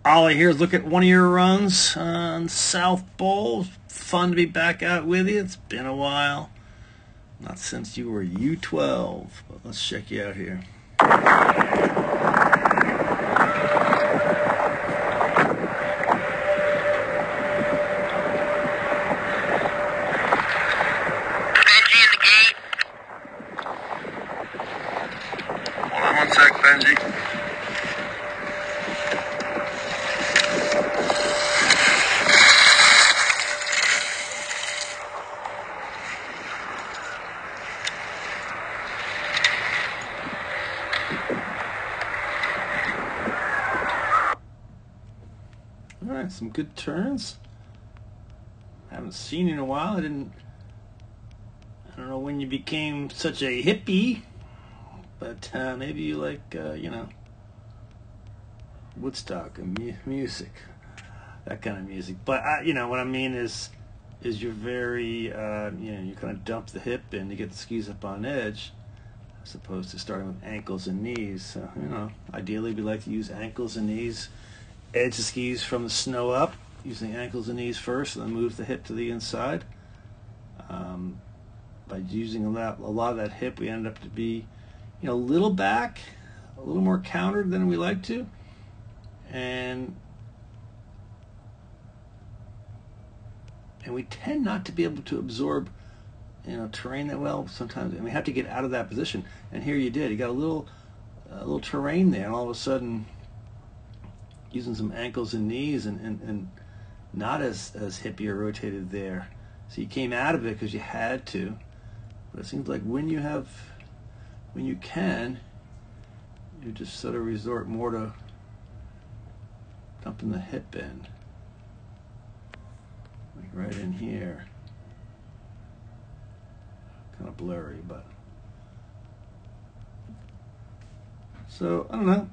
Ollie here. Look at one of your runs on South Bowl. Fun to be back out with you. It's been a while. Not since you were U12. But let's check you out here. Benji in the gate. Hold on one sec, Benji. All right, some good turns. Haven't seen you in a while. I don't know when you became such a hippie, but maybe you like, Woodstock and music, that kind of music. But what I mean is you're very, you kind of dump the hip and you get the skis up on edge, as opposed to starting with ankles and knees. So, ideally we like to use ankles and knees, edge the skis from the snow up, using ankles and knees first, and then move the hip to the inside. By using a lot of that hip, we end up to be, a little back, a little more countered than we like to, and we tend not to be able to absorb, terrain that well sometimes, and we have to get out of that position. And here you did. You got a little terrain there, and all of a sudden, using some ankles and knees and not as hippie or rotated there. So you came out of it because you had to. But it seems like when you can, you just sort of resort more to dumping the hip in. Like right in here. Kind of blurry, but. So, I don't know.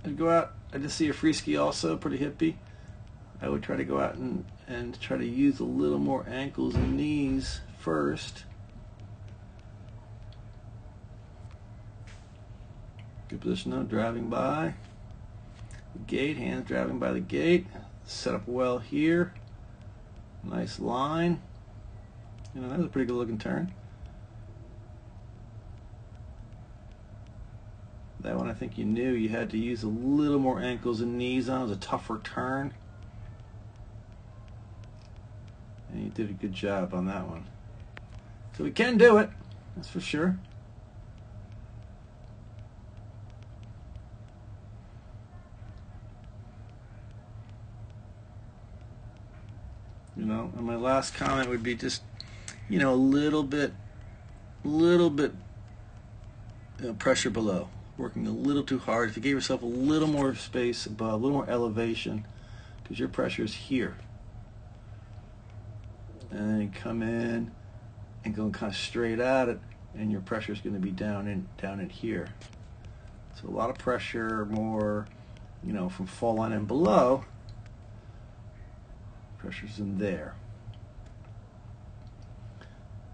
I'd go out. I just see a free ski also, pretty hippie. I would try to go out and try to use a little more ankles and knees first. Good position though, driving by the gate, hands driving by the gate. Set up well here. Nice line. That was a pretty good looking turn. That one I think you knew you had to use a little more ankles and knees on. It was a tougher turn. And you did a good job on that one. So we can do it, that's for sure. And my last comment would be just, a little bit pressure below. Working a little too hard. If you gave yourself a little more space above, a little more elevation, because your pressure is here. And then you come in and go kind of straight at it, and your pressure is going to be down in here. So a lot of pressure, more, from fall line and below. Pressure's in there.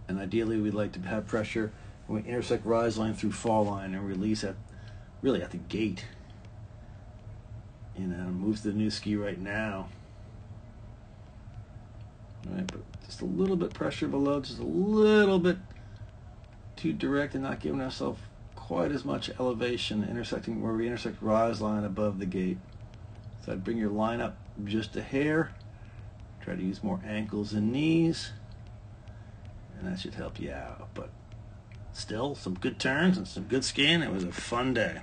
And ideally we'd like to have pressure when we intersect rise line through fall line and release at the gate. Move to the new ski right now. All right, but just a little bit pressure below, just a little bit too direct and not giving ourselves quite as much elevation, intersecting where we intersect rise line above the gate. So I'd bring your line up just a hair. Try to use more ankles and knees, and that should help you out. But still, some good turns and some good skiing. It was a fun day.